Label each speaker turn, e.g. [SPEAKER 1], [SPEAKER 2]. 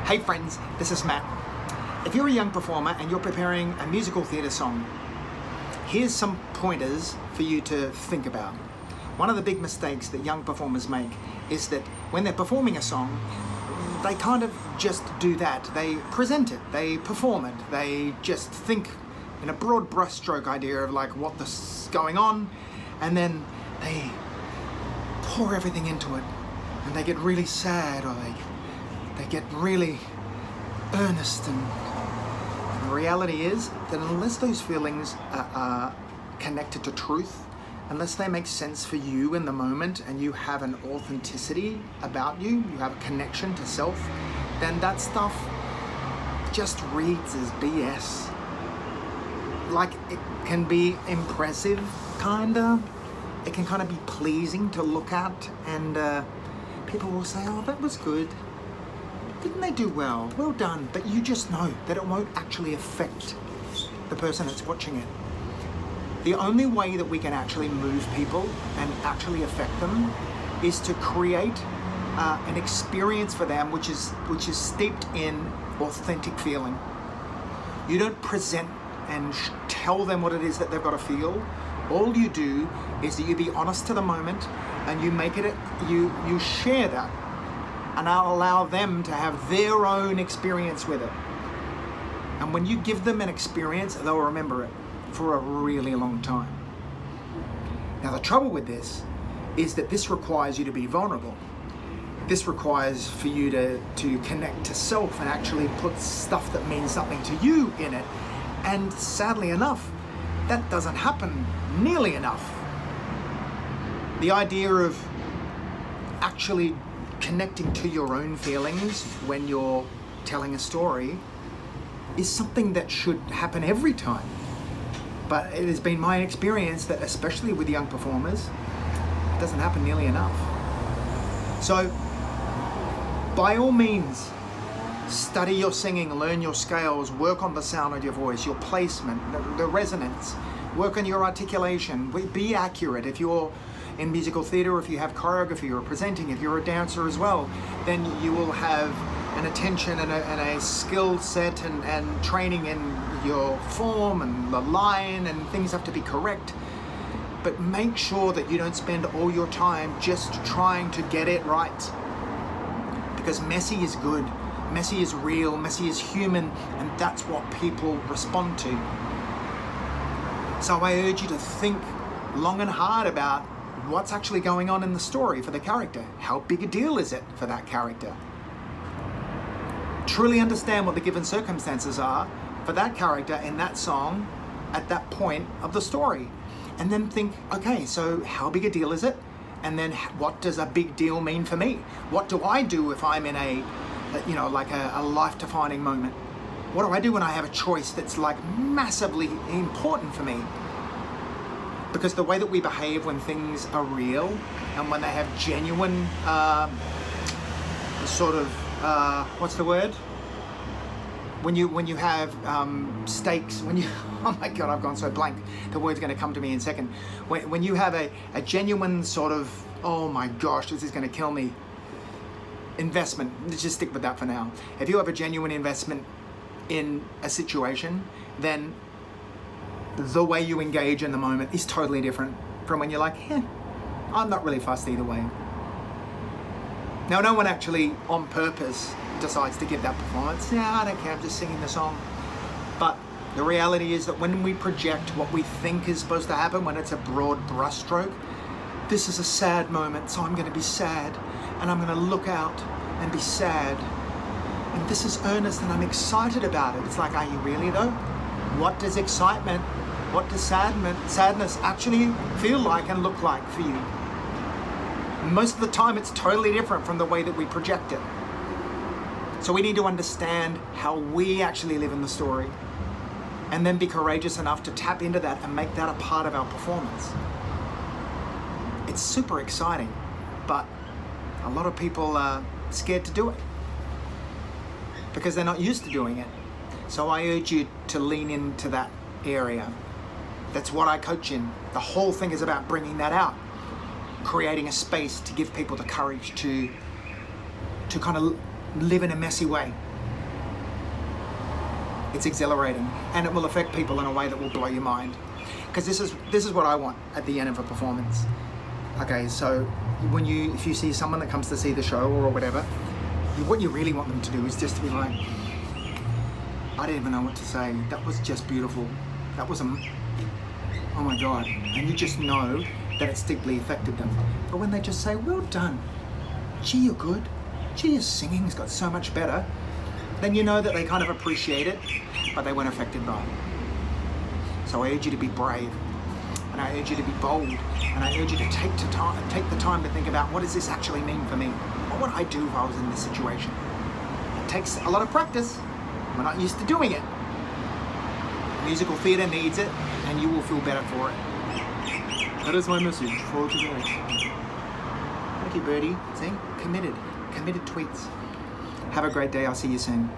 [SPEAKER 1] Hey friends, this is Matt. If you're a young performer and you're preparing a musical theatre song, here's some pointers for you to think about. One of the big mistakes that young performers make is that when they're performing a song, they kind of just do that. They present it, they perform it, they just think in a broad brushstroke idea of like what's going on, and then they pour everything into it, and they get really sad, or they get really earnest, and the reality is that unless those feelings are connected to truth, unless they make sense for you in the moment and you have an authenticity about you, you have a connection to self, then that stuff just reads as BS. Like, it can be impressive, kinda. It can kind of be pleasing to look at, and people will say, oh, that was good. Didn't they do well? Well done. But you just know that it won't actually affect the person that's watching it. The only way that we can actually move people and actually affect them is to create an experience for them which is steeped in authentic feeling. You don't present and tell them what it is that they've got to feel. All you do is that you be honest to the moment, and you make it, you share that, and I'll allow them to have their own experience with it. And when you give them an experience, they'll remember it for a really long time. Now the trouble with this is that this requires you to be vulnerable. This requires for you to connect to self and actually put stuff that means something to you in it. And sadly enough, that doesn't happen nearly enough. The idea of actually connecting to your own feelings when you're telling a story is something that should happen every time. But it has been my experience that, especially with young performers, it doesn't happen nearly enough. So, by all means, study your singing, learn your scales, work on the sound of your voice, your placement, the resonance, work on your articulation, be accurate. If you're in musical theatre, if you have choreography or presenting, if you're a dancer as well, then you will have an attention and a skill set and training in your form and the line, and things have to be correct. But make sure that you don't spend all your time just trying to get it right. Because messy is good, messy is real, messy is human, and that's what people respond to. So I urge you to think long and hard about what's actually going on in the story for the character. How big a deal is it for that character? Truly understand what the given circumstances are for that character in that song at that point of the story. And then think, okay, so how big a deal is it? And then what does a big deal mean for me? What do I do if I'm in a life-defining moment? What do I do when I have a choice that's like massively important for me? Because the way that we behave when things are real and when they have genuine what's the word? When you have stakes, when you, oh my God, I've gone so blank. The word's going to come to me in a second. When you have a genuine sort of, oh my gosh, this is going to kill me, investment. Let's just stick with that for now. If you have a genuine investment in a situation, then the way you engage in the moment is totally different from when you're like, I'm not really fussed either way. Now, no one actually on purpose decides to give that performance. I don't care, I'm just singing the song. But the reality is that when we project what we think is supposed to happen, when it's a broad brushstroke, this is a sad moment, so I'm going to be sad, and I'm going to look out and be sad. And this is earnest, and I'm excited about it. It's like, are you really though? What does excitement, what does sadness actually feel like and look like for you? Most of the time it's totally different from the way that we project it. So we need to understand how we actually live in the story, and then be courageous enough to tap into that and make that a part of our performance. It's super exciting, but a lot of people are scared to do it because they're not used to doing it. So I urge you to lean into that area. That's what I coach in. The whole thing is about bringing that out, creating a space to give people the courage to kind of live in a messy way, It's exhilarating, and it will affect people in a way that will blow your mind. Because this is what I want at the end of a performance. Okay, so if you see someone that comes to see the show or whatever, what you really want them to do is just to be like, I didn't even know what to say. That was just beautiful. That was oh my God. And you just know that it's deeply affected them. But when they just say, well done, gee, you're good, gee, your singing's got so much better, then you know that they kind of appreciate it, but they weren't affected by it. So I urge you to be brave, and I urge you to be bold, and I urge you to take the time to think about, what does this actually mean for me? What would I do if I was in this situation? It takes a lot of practice. We're not used to doing it. Musical theatre needs it, and you will feel better for it. That is my message for today. Thank you, Birdie. See? Committed tweets. Have a great day. I'll see you soon.